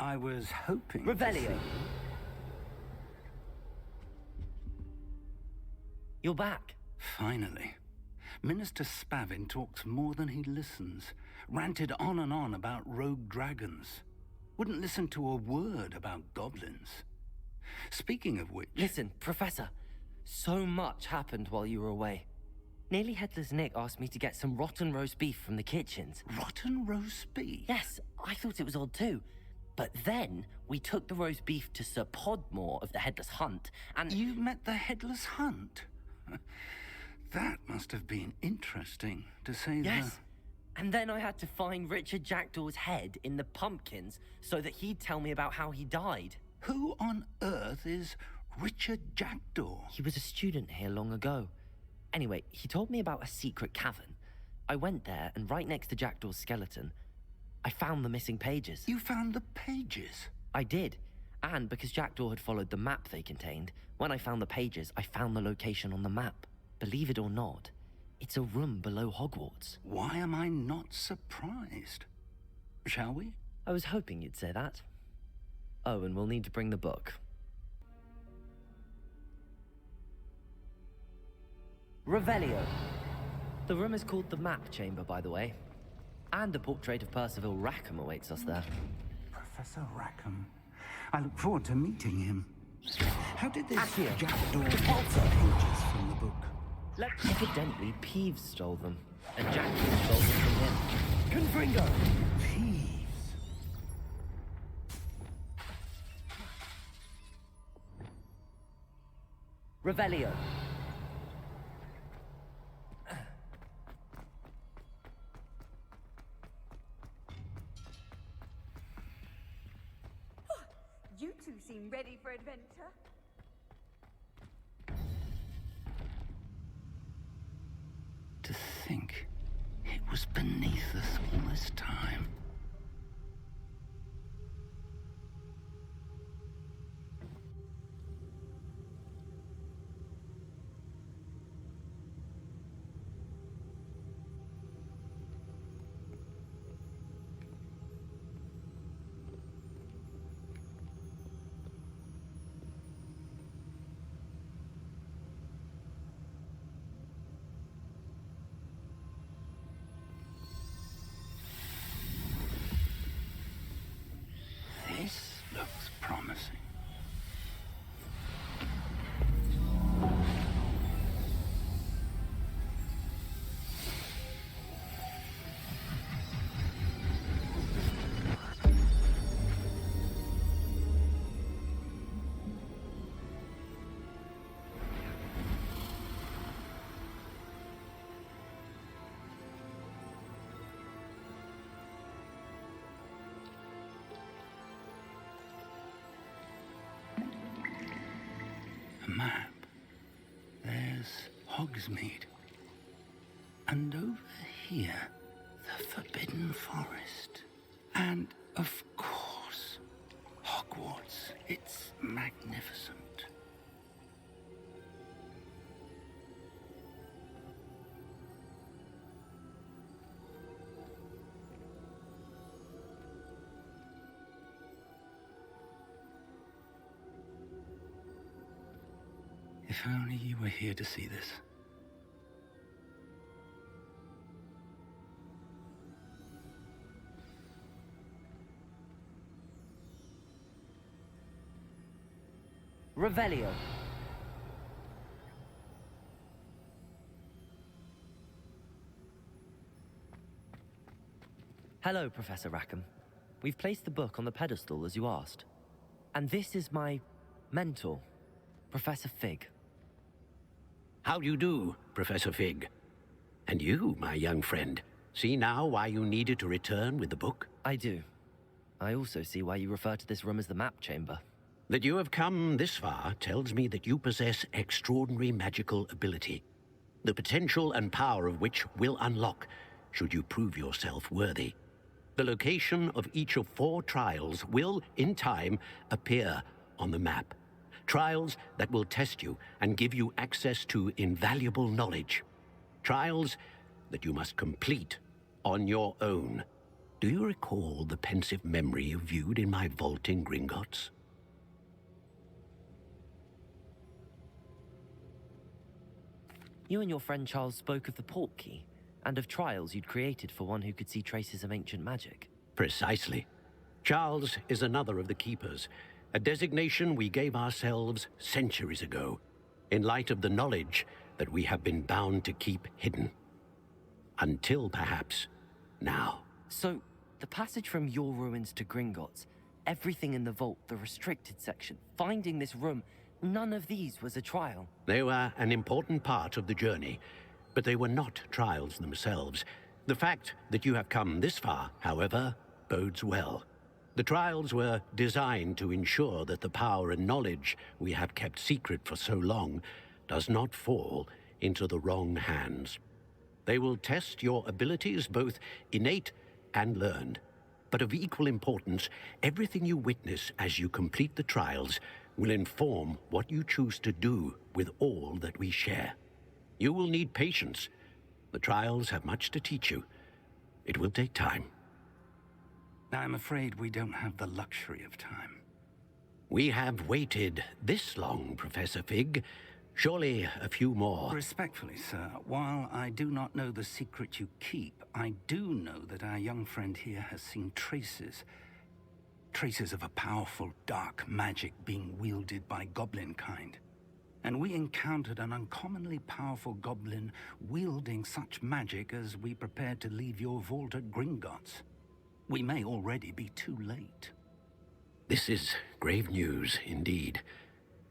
I was hoping... Revelio! You're back. Finally. Minister Spavin talks more than he listens. Ranted on and on about rogue dragons. Wouldn't listen to a word about goblins. Speaking of which... Listen, Professor. So much happened while you were away. Nearly Headless Nick asked me to get some rotten roast beef from the kitchens. Rotten roast beef? Yes, I thought it was odd too. But then, we took the roast beef to Sir Podmore of the Headless Hunt, and... You met the Headless Hunt? That must have been interesting, to say the... Yes. And then I had to find Richard Jackdaw's head in the pumpkins so that he'd tell me about how he died. Who on earth is Richard Jackdaw? He was a student here long ago. Anyway, he told me about a secret cavern. I went there, and right next to Jackdaw's skeleton, I found the missing pages. You found the pages? I did. And because Jackdaw had followed the map they contained, when I found the pages, I found the location on the map. Believe it or not, it's a room below Hogwarts. Why am I not surprised? Shall we? I was hoping you'd say that. Oh, and we'll need to bring the book. Revelio. The room is called the Map Chamber, by the way. And a portrait of Percival Rackham awaits us there. Professor Rackham. I look forward to meeting him. How did this Accio. Jackdaw get the pages from the book? Evidently, Peeves stole them, and Jackdaw stole them from him. Confringo! Peeves. Revelio. You two seem ready for adventure. To think it was beneath us all this time. This looks promising. Map. There's Hogsmeade. And over here, the Forbidden Forest. And, of course, Hogwarts. It's magnificent. If only you were here to see this. Revelio. Hello, Professor Rackham. We've placed the book on the pedestal as you asked. And this is my mentor, Professor Fig. How do you do, Professor Fig? And you, my young friend, see now why you needed to return with the book? I do. I also see why you refer to this room as the Map Chamber. That you have come this far tells me that you possess extraordinary magical ability, the potential and power of which will unlock should you prove yourself worthy. The location of each of 4 trials will, in time, appear on the map. Trials that will test you and give you access to invaluable knowledge. Trials that you must complete on your own. Do you recall the pensive memory you viewed in my vault in Gringotts? You and your friend Charles spoke of the port key, and of trials you'd created for one who could see traces of ancient magic. Precisely. Charles is another of the Keepers, a designation we gave ourselves centuries ago, in light of the knowledge that we have been bound to keep hidden. Until, perhaps, now. So, the passage from your ruins to Gringotts, everything in the vault, the restricted section, finding this room, none of these was a trial. They were an important part of the journey, but they were not trials themselves. The fact that you have come this far, however, bodes well. The trials were designed to ensure that the power and knowledge we have kept secret for so long does not fall into the wrong hands. They will test your abilities, both innate and learned. But of equal importance, everything you witness as you complete the trials will inform what you choose to do with all that we share. You will need patience. The trials have much to teach you. It will take time. I'm afraid we don't have the luxury of time. We have waited this long, Professor Fig. Surely a few more. Respectfully, sir, while I do not know the secret you keep, I do know that our young friend here has seen traces of a powerful dark magic being wielded by goblin kind. And we encountered an uncommonly powerful goblin wielding such magic as we prepared to leave your vault at Gringotts. We may already be too late. This is grave news indeed.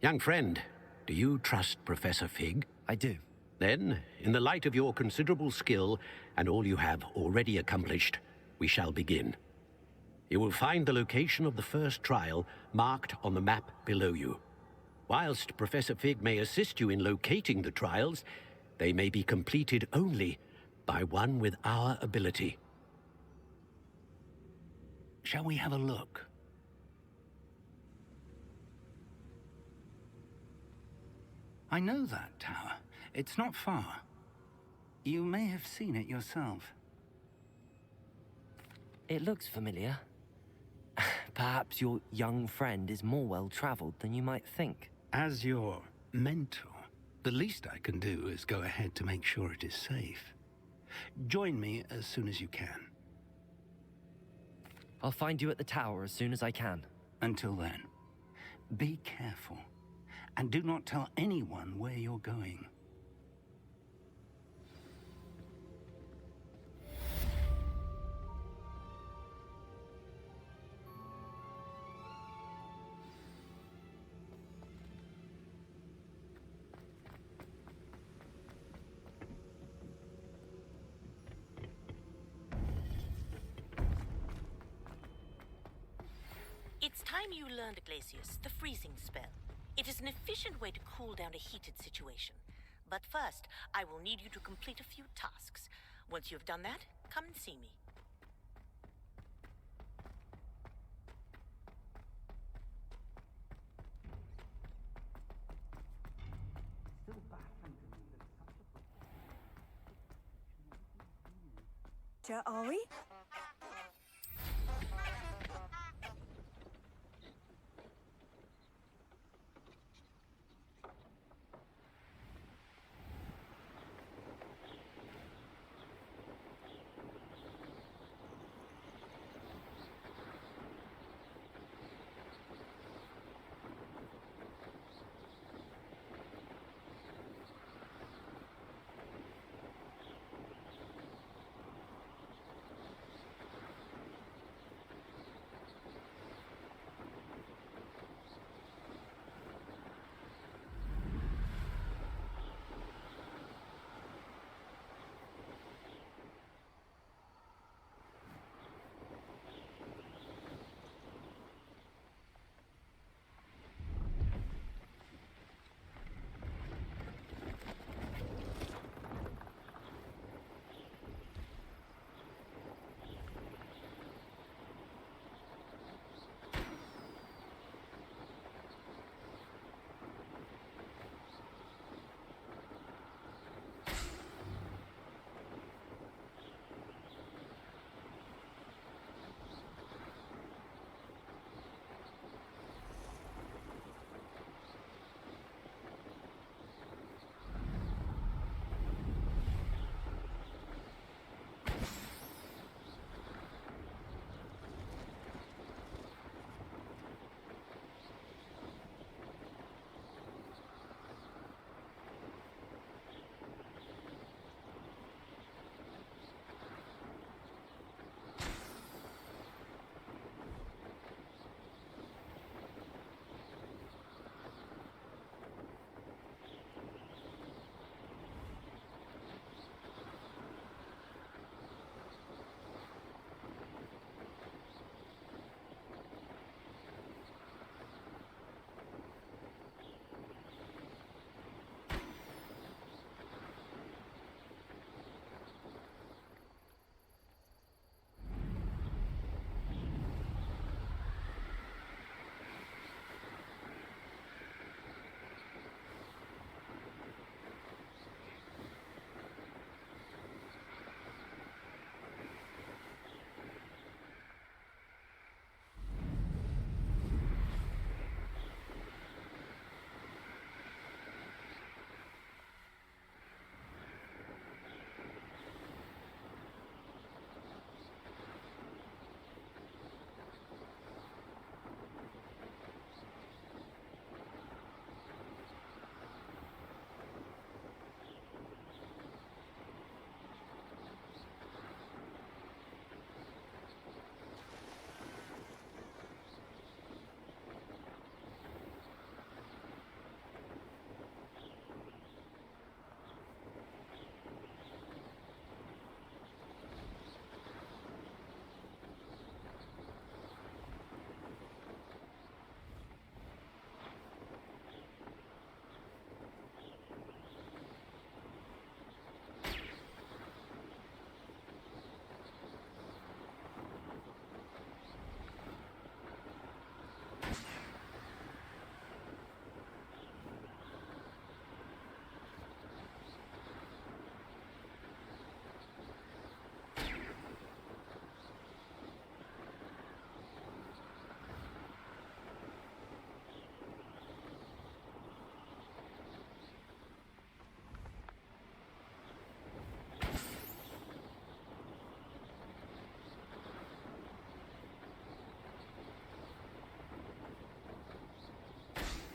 Young friend, do you trust Professor Fig? I do. Then, in the light of your considerable skill and all you have already accomplished, we shall begin. You will find the location of the first trial marked on the map below you. Whilst Professor Fig may assist you in locating the trials, they may be completed only by one with our ability. Shall we have a look? I know that tower. It's not far. You may have seen it yourself. It looks familiar. Perhaps your young friend is more well-traveled than you might think. As your mentor, the least I can do is go ahead to make sure it is safe. Join me as soon as you can. I'll find you at the tower as soon as I can. Until then, be careful, and do not tell anyone where you're going. It's time you learned, Glacius, the freezing spell. It is an efficient way to cool down a heated situation. But first, I will need you to complete a few tasks. Once you've done that, come and see me. Are we?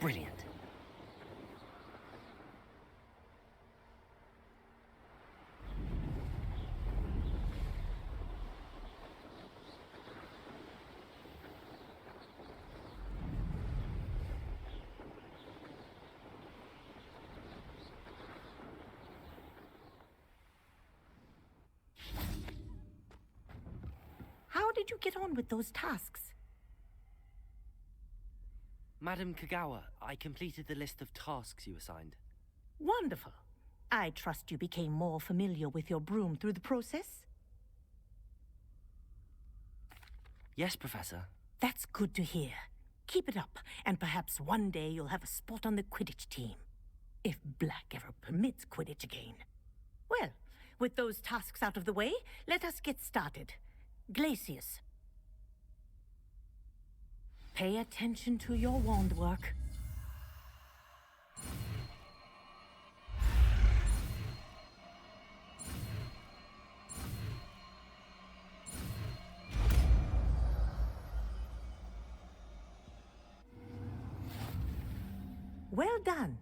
Brilliant. How did you get on with those tasks? Madam Kagawa, I completed the list of tasks you assigned. Wonderful. I trust you became more familiar with your broom through the process? Yes, Professor. That's good to hear. Keep it up, and perhaps one day you'll have a spot on the Quidditch team. If Black ever permits Quidditch again. Well, with those tasks out of the way, let us get started. Glacius. Pay attention to your wand work. Well done.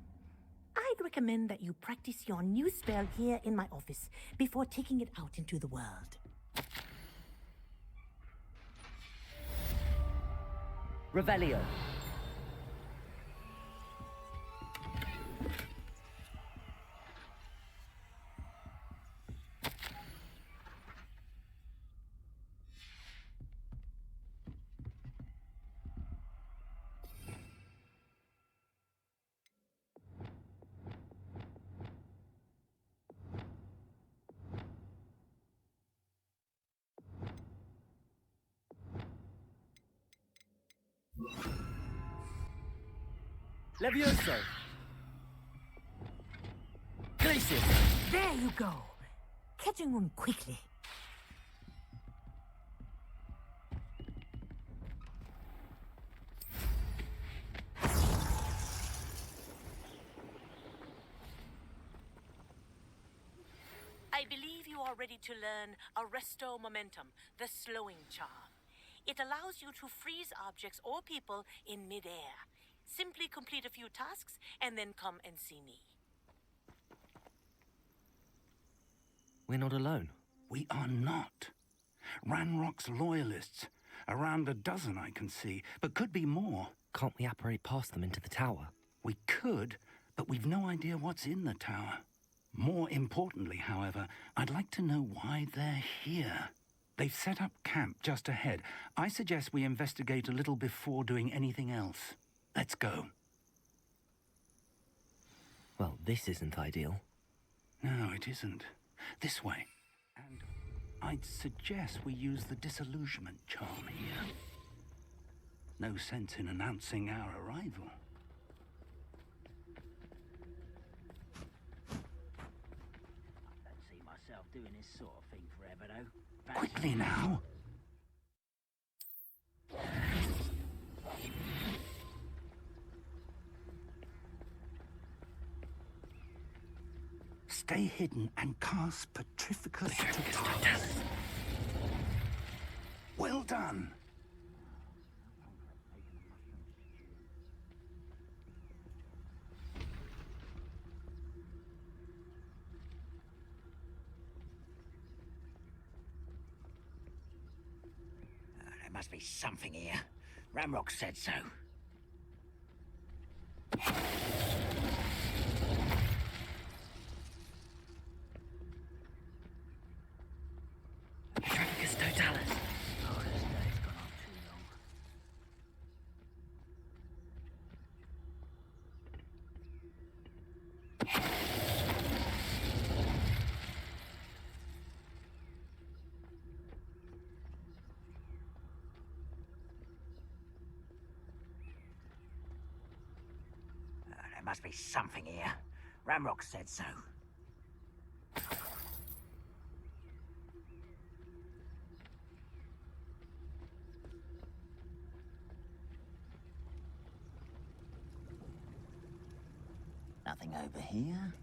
I'd recommend that you practice your new spell here in my office before taking it out into the world. Revelio. Levioso. Glacius. There you go. Catching on quickly. I believe you are ready to learn Arresto Momentum, the slowing charm. It allows you to freeze objects or people in midair. Simply complete a few tasks and then come and see me. We're not alone. We are not. Ranrock's loyalists. Around a dozen I can see, but could be more. Can't we apparate past them into the tower? We could, but we've no idea what's in the tower. More importantly, however, I'd like to know why they're here. They've set up camp just ahead. I suggest we investigate a little before doing anything else. Let's go. Well, this isn't ideal. No, it isn't. This way. And I'd suggest we use the disillusionment charm here. No sense in announcing our arrival. I don't see myself doing this sort of thing forever, though. Quickly now. Stay hidden and cast Petrificus Totalis. Well done. There must be something here. Ramrock said so. Petrificus Totalis. Oh, this day's gone on too long. There must be something here. Ramrock said so. Nothing over here.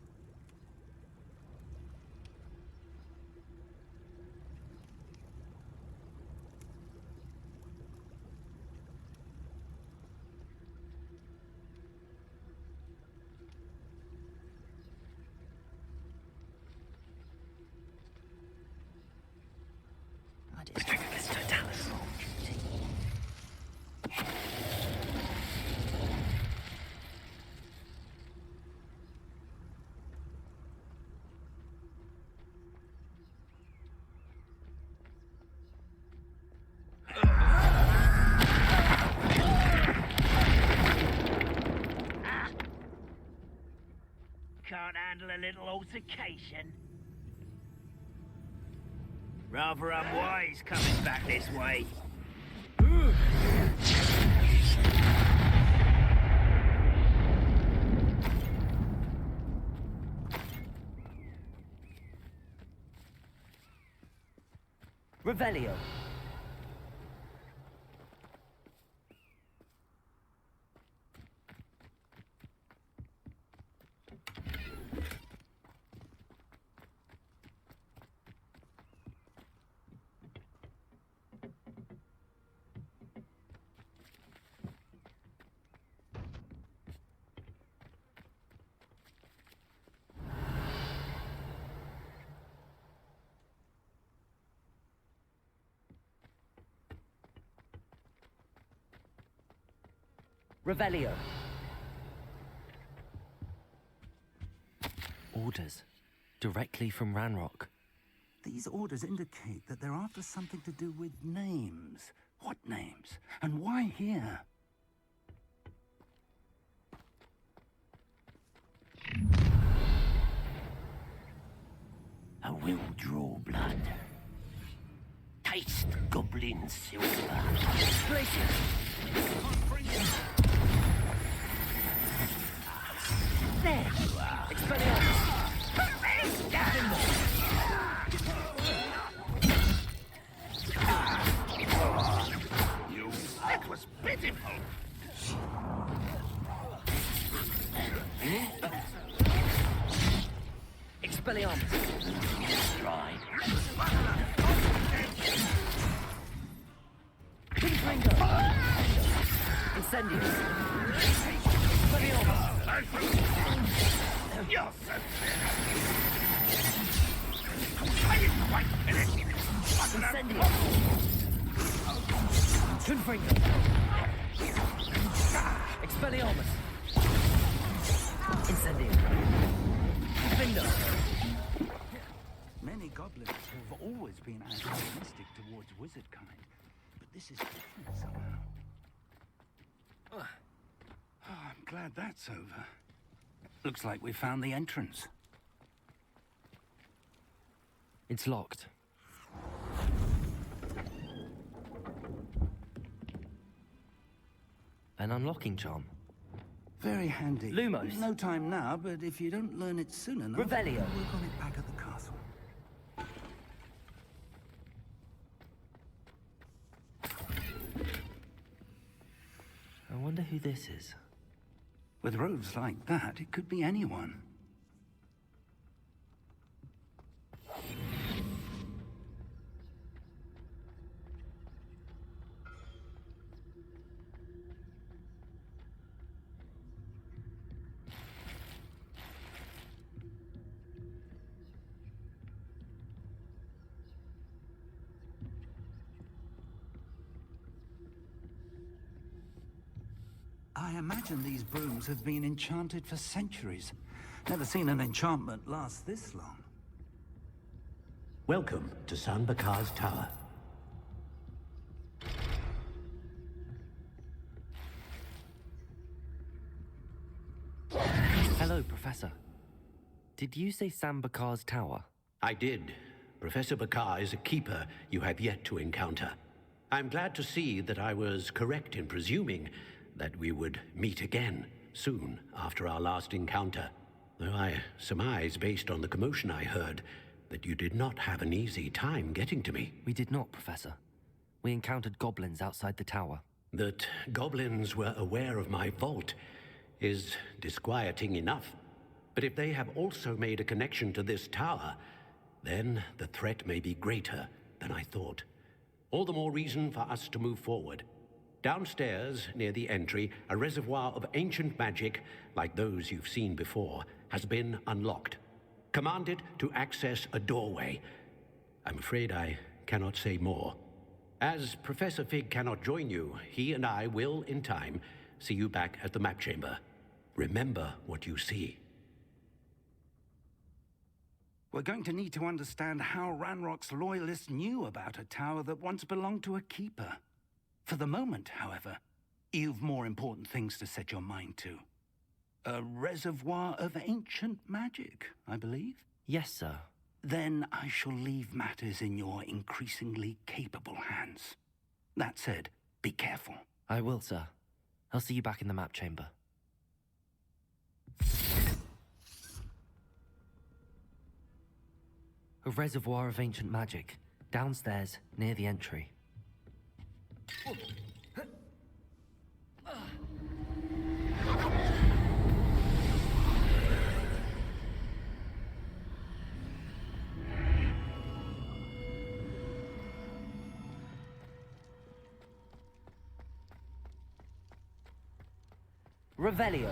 can't handle a little altercation. Rather unwise coming back this way. Revelio. Revelio. Orders. Directly from Ranrock. These orders indicate that they're after something to do with names. What names? And why here? I will draw blood. Taste goblin silver. There you are. Expelliarmus. That was pitiful. Expelliarmus. Right. Incendius. You're so I didn't quite finish. Incendius. Confringo. Expelliarmus. Incendius. Findo. Many goblins have always been antagonistic towards wizard kind, but this is different somehow. Oh, I'm glad that's over. Looks like we found the entrance. It's locked. An unlocking charm. Very handy. Lumos. No time now, but if you don't learn it soon enough, Revelio. we'll work on it back at the castle. I wonder who this is. With robes like that, it could be anyone. I imagine these brooms have been enchanted for centuries. Never seen an enchantment last this long. Welcome to San Bakar's Tower. Hello, Professor. Did you say Sam Bakar's tower? I did. Professor Bakar is a keeper you have yet to encounter. I'm glad to see that I was correct in presuming that we would meet again soon after our last encounter. Though I surmise, based on the commotion I heard, that you did not have an easy time getting to me. We did not, Professor. We encountered goblins outside the tower. That goblins were aware of my vault is disquieting enough. But if they have also made a connection to this tower, then the threat may be greater than I thought. All the more reason for us to move forward. Downstairs, near the entry, a reservoir of ancient magic, like those you've seen before, has been unlocked. Command it to access a doorway. I'm afraid I cannot say more. As Professor Fig cannot join you, he and I will, in time, see you back at the map chamber. Remember what you see. We're going to need to understand how Ranrock's loyalists knew about a tower that once belonged to a keeper. For the moment, however, you've more important things to set your mind to. A reservoir of ancient magic, I believe. Yes, sir. Then I shall leave matters in your increasingly capable hands. That said, be careful. I will, sir. I'll see you back in the map chamber. A reservoir of ancient magic, downstairs, near the entry. Revelio.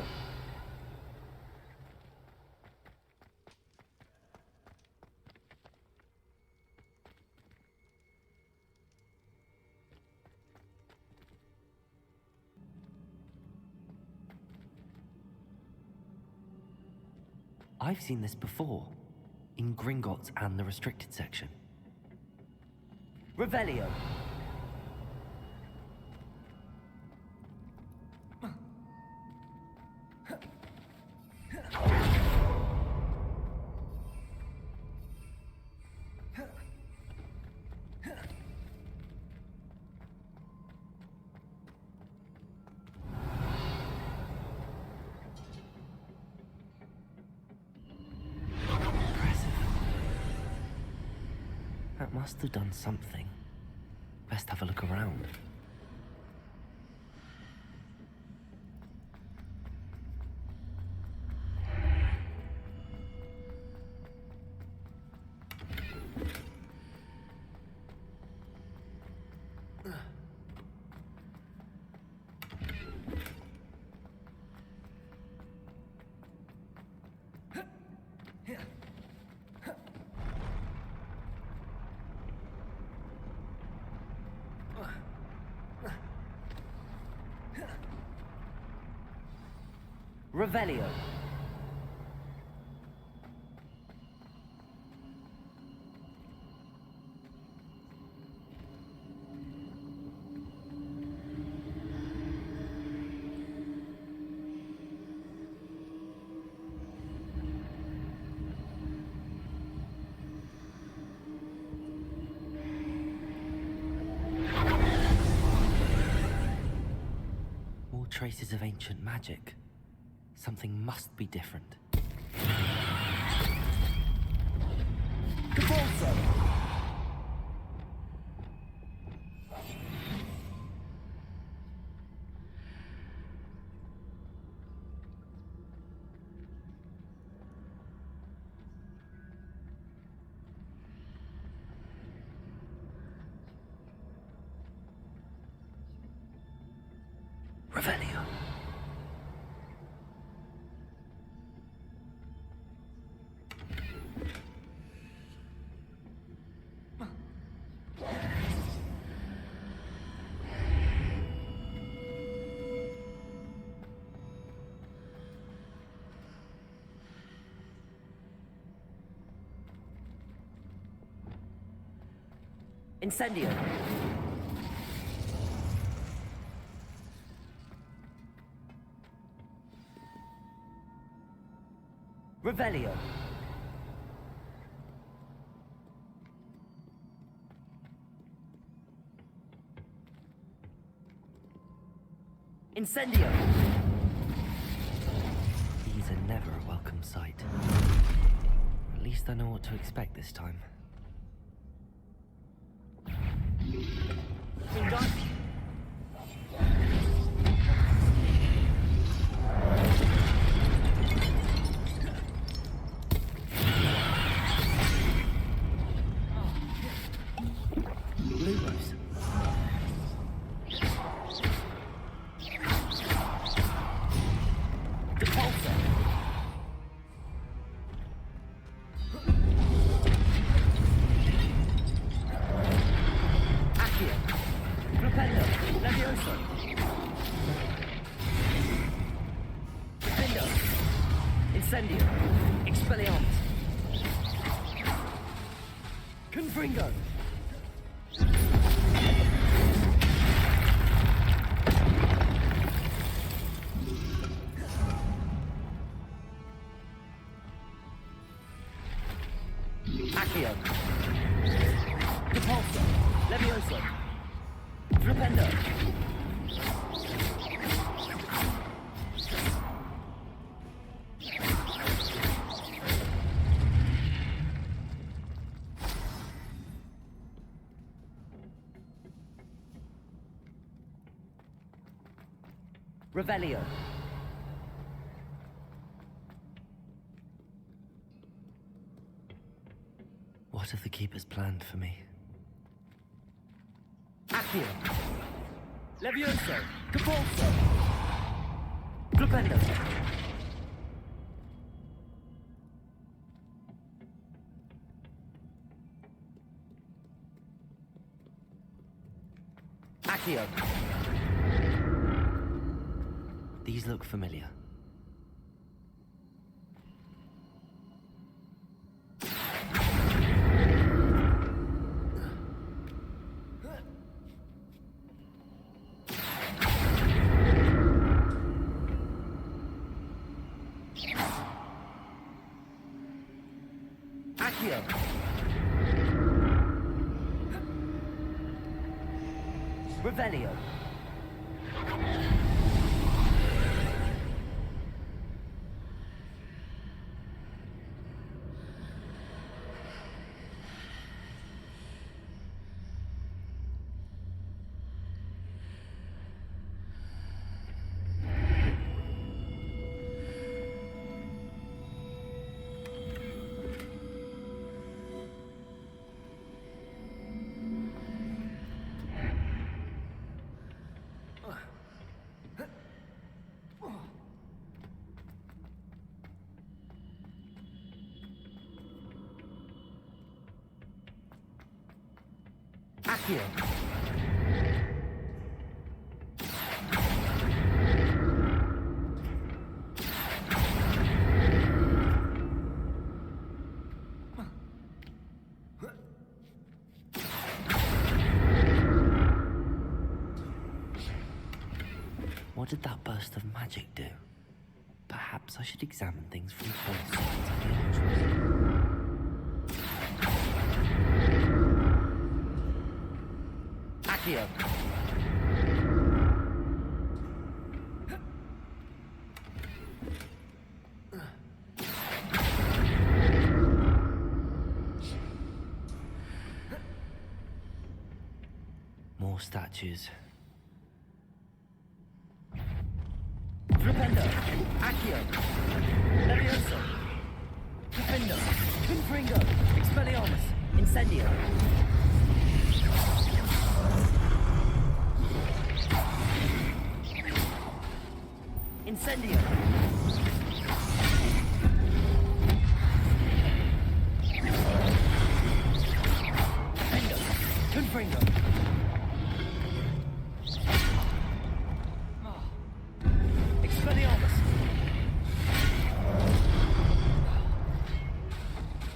I've seen this before, in Gringotts and the restricted section. Revelio. That must have done something. Best have a look around. Revelio. More traces of ancient magic. Something must be different. Cabalso! Revelio. Incendio. Revelio. Incendio. These are never a welcome sight. At least I know what to expect this time. Incendio. Expelliarmus. Confringo. Accio. Repulsor. Levioso. Flipendo. Revelio. What have the Keepers planned for me? Accio. Levioso. Capulso. Flipendo. Accio. These look familiar. Accio. Revelio. Accio. What did that burst of magic do? Perhaps I should examine things from both sides of the archway. Accio. More statues. Flipendo. Accio. Levioso. Defendo. Confringo. Expelliarmus. Incendio. Incendio. Defendo. Confringo. Expelliarmus.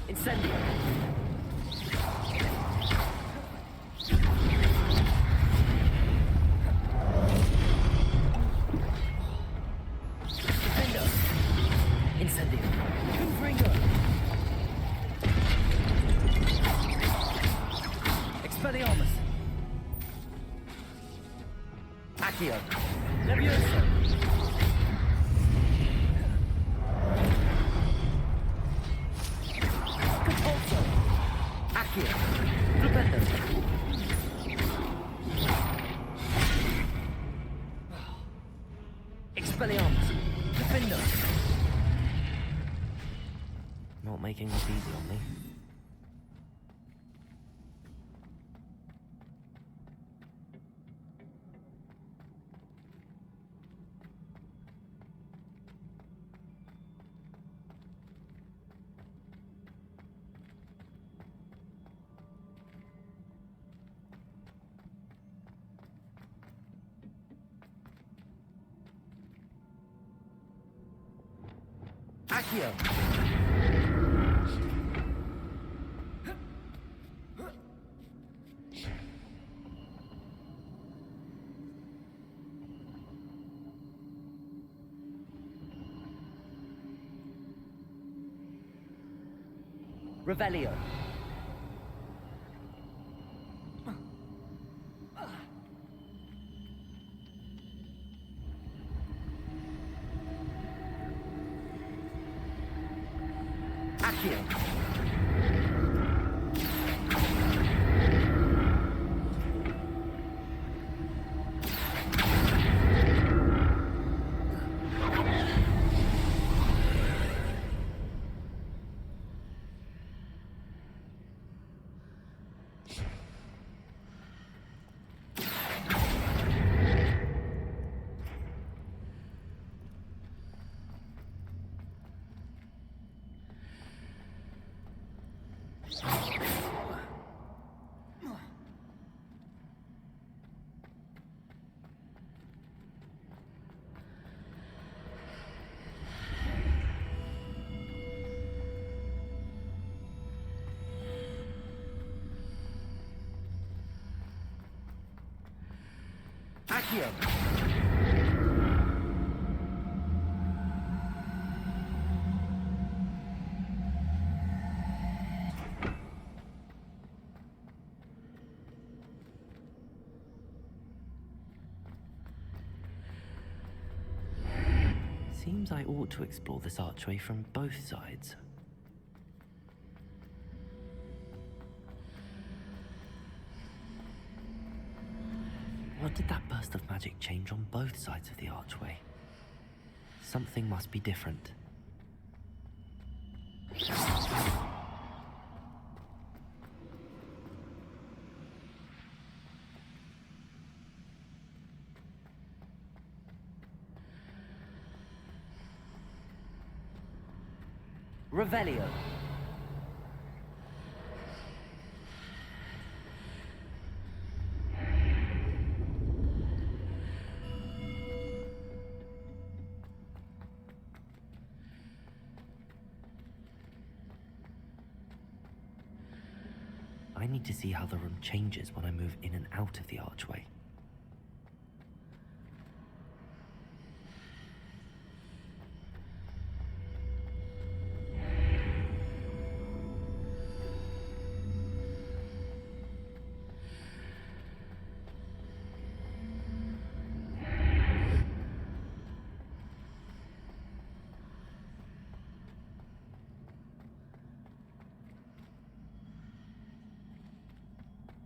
Incendio. Defendo. Incendio. Confringo. Expelliarmus. Accio. Levioso. Capulso. Accio. Flipendo. Expelliarmus. Defendo. Not making this easy on me. Accio. Revelio. Accio. Accio. Seems I ought to explore this archway from both sides. What did that burst of magic change on both sides of the archway? Something must be different. Revelio. I need to see how the room changes when I move in and out of the archway.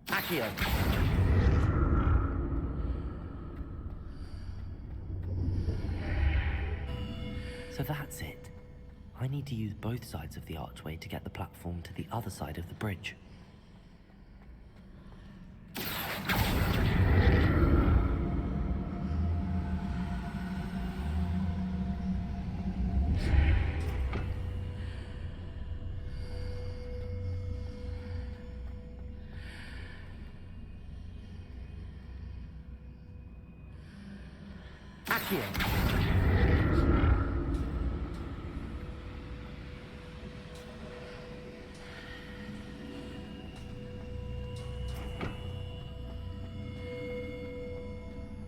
Accio. So that's it. I need to use both sides of the archway to get the platform to the other side of the bridge. Accio.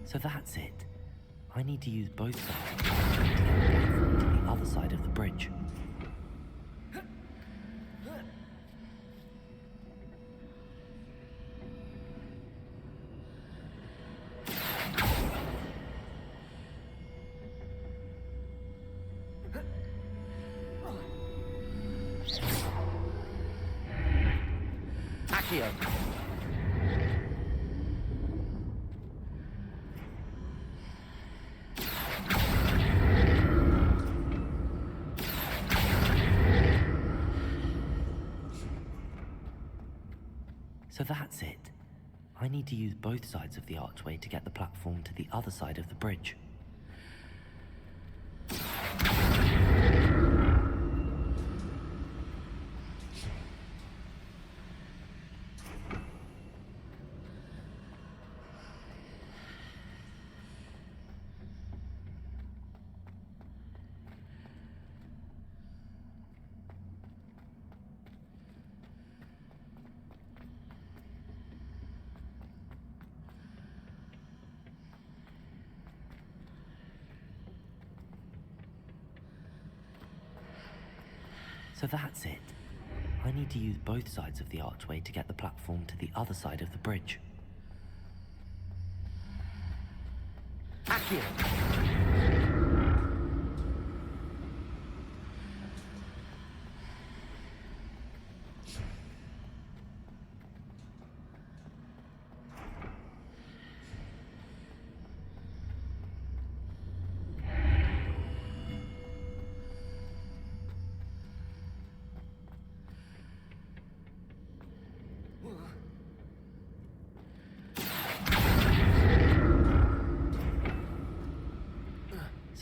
So that's it. I need to use both sides to get the platform to the other side of the bridge. Accio. So that's it. I need to use both sides of the archway to get the platform to the other side of the bridge. So that's it. I need to use both sides of the archway to get the platform to the other side of the bridge. Accio.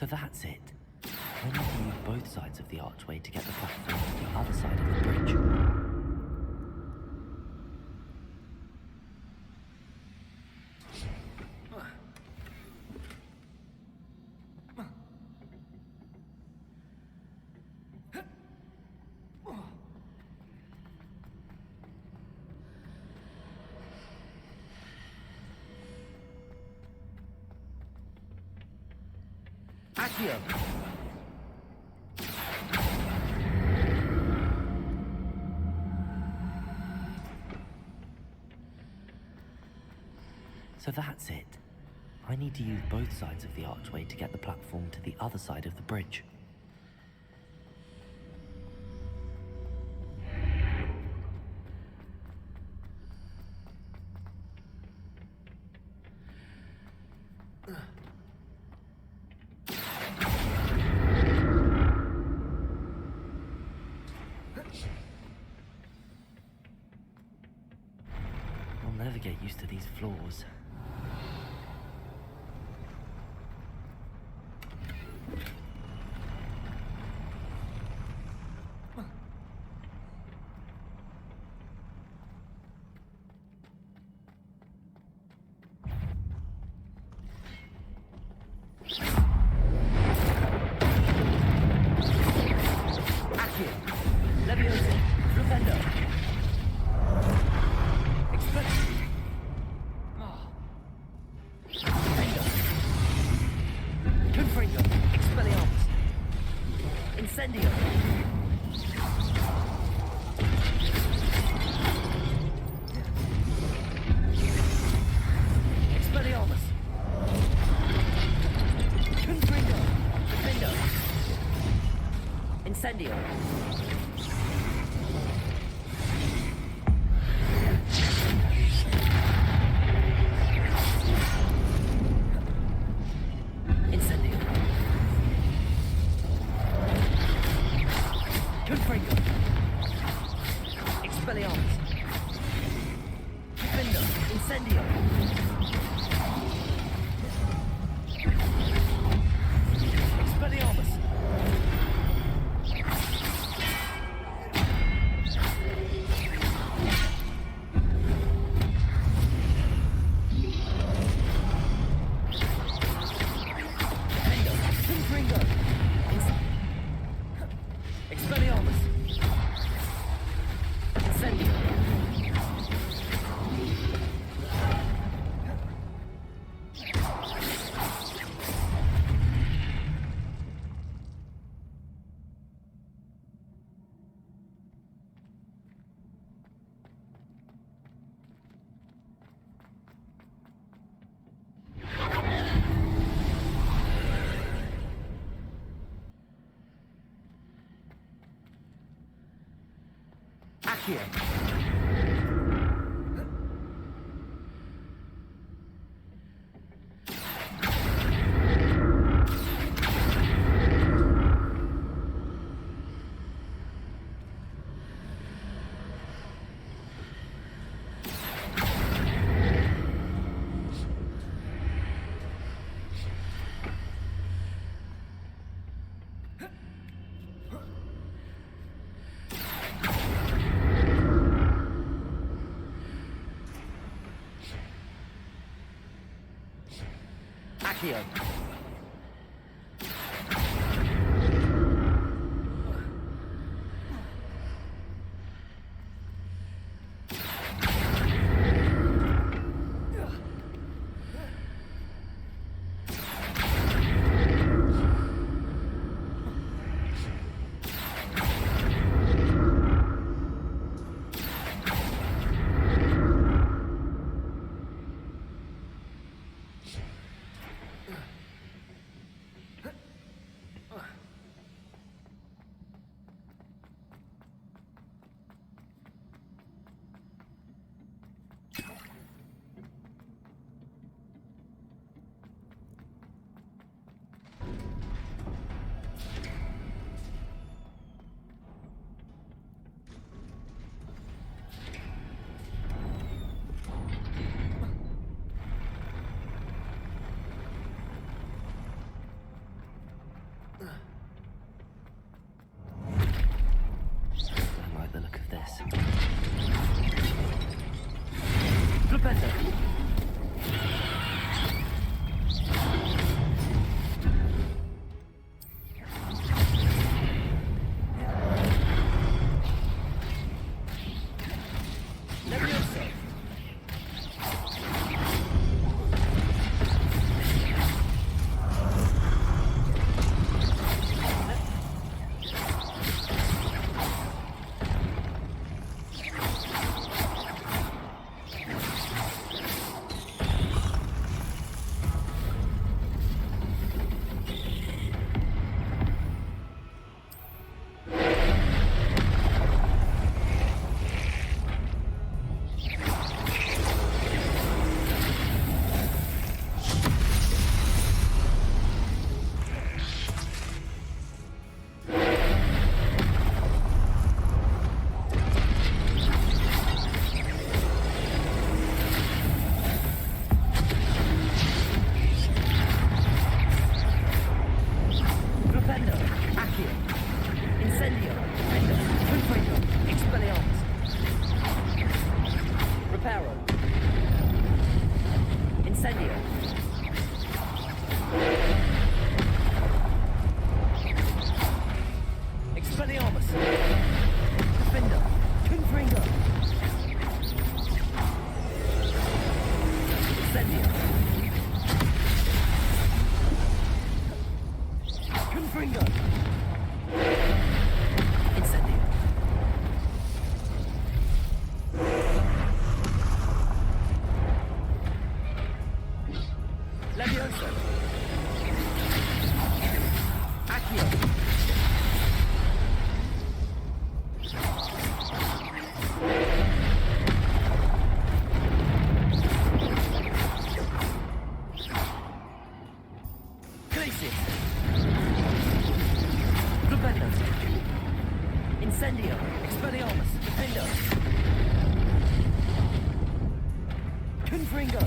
So that's it. I need to use both sides of the archway to get the platform to the other side of the bridge. Accio! So that's it. I need to use both sides of the archway to get the platform to the other side of the bridge. I'll never get used to these floors. Incendio. Incendio. Confringo. Expelliarmus. Defender. Incendio. Expelliarmus. Accio. Accio. Expelliarmus! Defender! Confringo! Incendio! Confringo! Incendio! Levioso! Accio! Glacius! Flubendo! Incendio! Expelliarmus! Defendo! Confringo!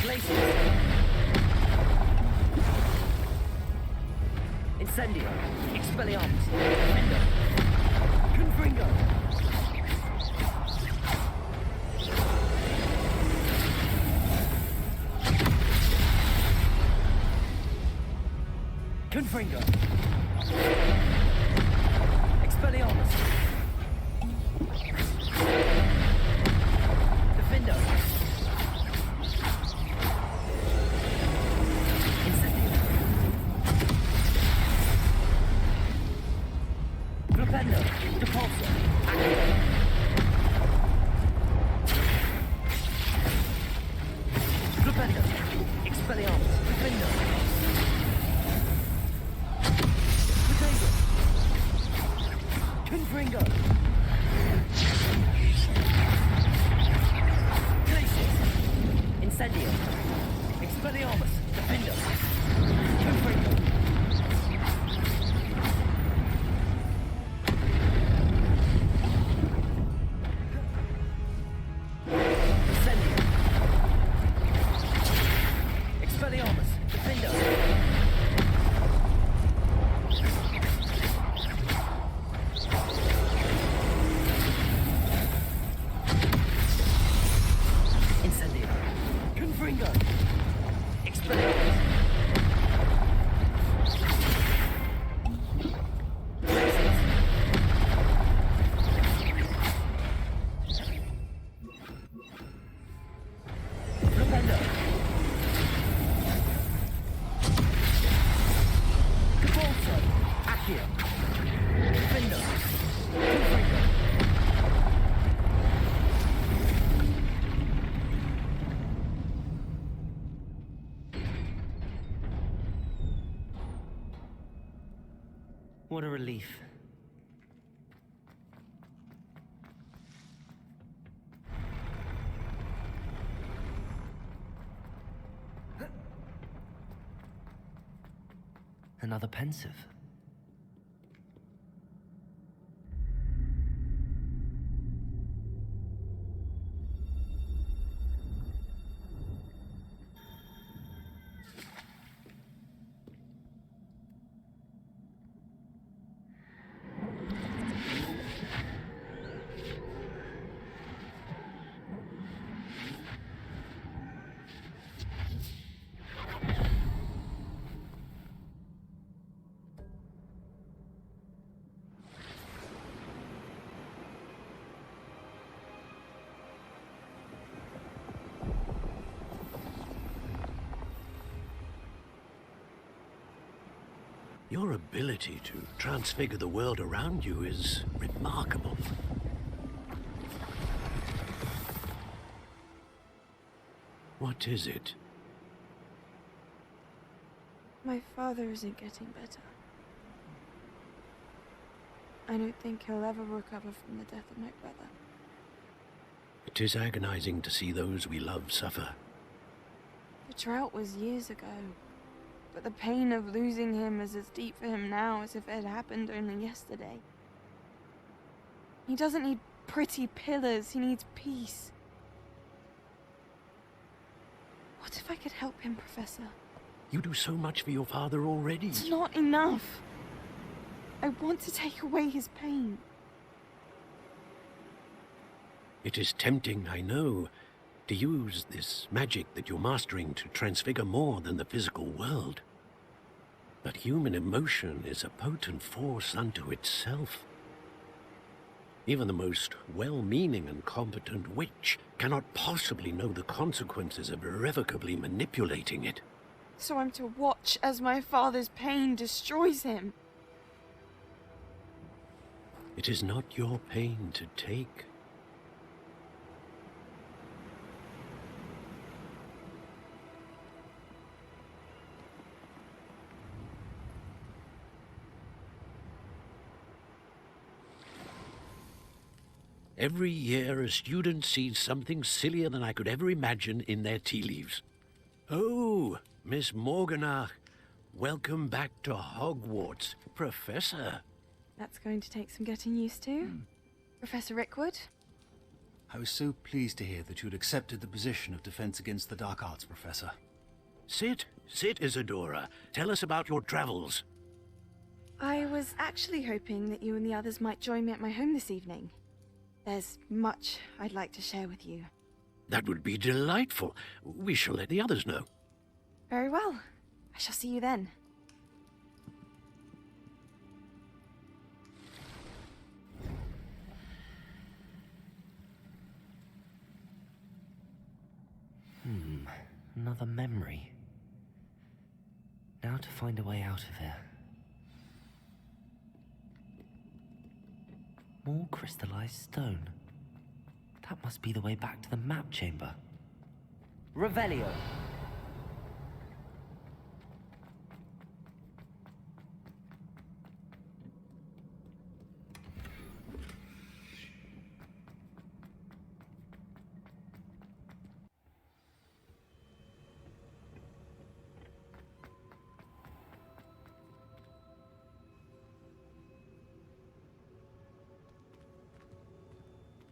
Glacius! Incendio! Expelliarmus! Defendo! Confringo! Confringo! Expelliarmus! Defendo! Incendio! Flipendo! Depulso! Accio! Flipendo! Expelliarmus! Defendo! Potato! Confringo! Glacius! Incendio! Expelliarmus! Defendo! Confringo! Incendio! Expelliarmus! Defendo! Incendio! Confringo! Expelliarmus! Glacius! Flipendo! Depulso! Accio! Defendo! Confringo! What a relief. Another pensive. Your ability to transfigure the world around you is remarkable. What is it? My father isn't getting better. I don't think he'll ever recover from the death of my brother. It is agonizing to see those we love suffer. The drought was years ago, but the pain of losing him is as deep for him now as if it had happened only yesterday. He doesn't need pretty pillars, he needs peace. What if I could help him, Professor? You do so much for your father already. It's not enough. I want to take away his pain. It is tempting, I know, to use this magic that you're mastering to transfigure more than the physical world. But human emotion is a potent force unto itself. Even the most well-meaning and competent witch cannot possibly know the consequences of irrevocably manipulating it. So I'm to watch as my father's pain destroys him. It is not your pain to take. Every year, a student sees something sillier than I could ever imagine in their tea leaves. Oh, Miss Morganach, welcome back to Hogwarts, Professor. That's going to take some getting used to. Professor Rickwood? I was so pleased to hear that you'd accepted the position of Defense Against the Dark Arts, Professor. Sit, Isadora. Tell us about your travels. I was actually hoping that you and the others might join me at my home this evening. There's much I'd like to share with you. That would be delightful. We shall let the others know. Very well. I shall see you then. Another memory. Now to find a way out of here. More crystallized stone. That must be the way back to the map chamber. Revelio!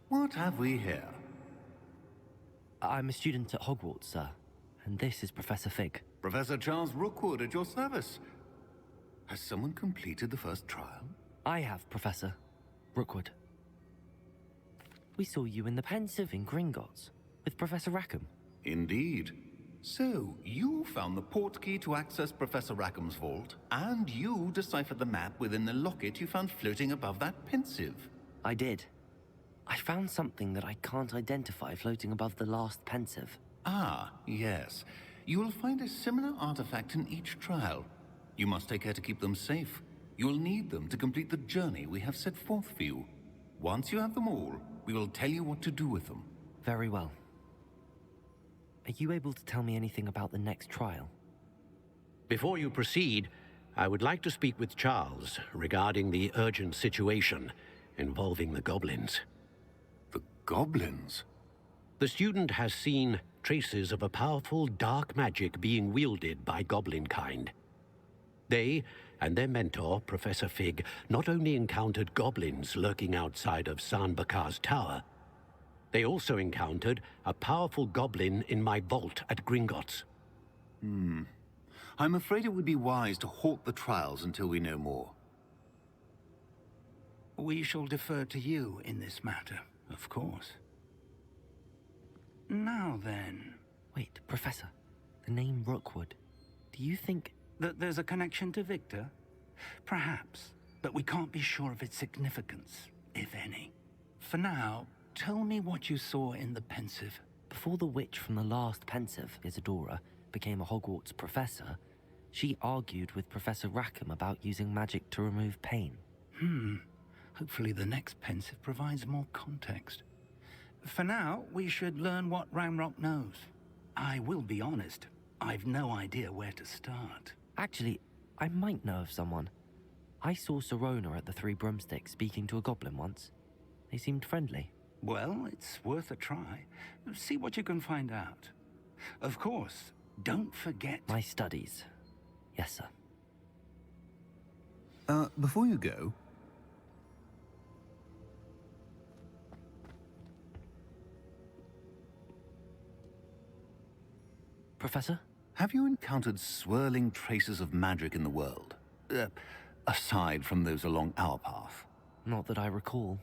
What have we here? I'm a student at Hogwarts, sir. And this is Professor Fig. Professor Charles Rookwood at your service. Has someone completed the first trial? I have, Professor Rookwood. We saw you in the Pensive in Gringotts with Professor Rackham. Indeed. So, you found the portkey to access Professor Rackham's vault, and you deciphered the map within the locket you found floating above that Pensive. I did. I found something that I can't identify floating above the last Pensive. Ah, yes. You will find a similar artifact in each trial. You must take care to keep them safe. You will need them to complete the journey we have set forth for you. Once you have them all, we will tell you what to do with them. Very well. Are you able to tell me anything about the next trial? Before you proceed, I would like to speak with Charles regarding the urgent situation involving the goblins. The goblins? The student has seen traces of a powerful dark magic being wielded by goblin kind. They and their mentor, Professor Fig, not only encountered goblins lurking outside of San Bakar's tower, they also encountered a powerful goblin in my vault at Gringotts. I'm afraid it would be wise to halt the trials until we know more. We shall defer to you in this matter, of course. Now then... Wait, Professor. The name Rookwood. Do you think... that there's a connection to Victor? Perhaps, but we can't be sure of its significance, if any. For now, tell me what you saw in the Pensive. Before the witch from the last Pensive, Isadora, became a Hogwarts professor, she argued with Professor Rackham about using magic to remove pain. Hopefully the next Pensive provides more context. For now, we should learn what Ranrock knows. I will be honest, I've no idea where to start. Actually, I might know of someone. I saw Serona at the Three Broomsticks speaking to a goblin once. They seemed friendly. Well, it's worth a try. See what you can find out. Of course, don't forget... My studies. Yes, sir. Before you go... Professor? Have you encountered swirling traces of magic in the world? Aside from those along our path? Not that I recall.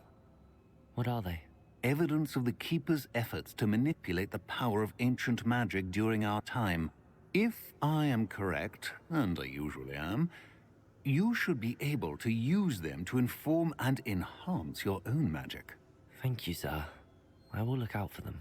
What are they? evidence of the Keeper's efforts to manipulate the power of ancient magic during our time. If I am correct, and I usually am, you should be able to use them to inform and enhance your own magic. Thank you, sir. I will look out for them.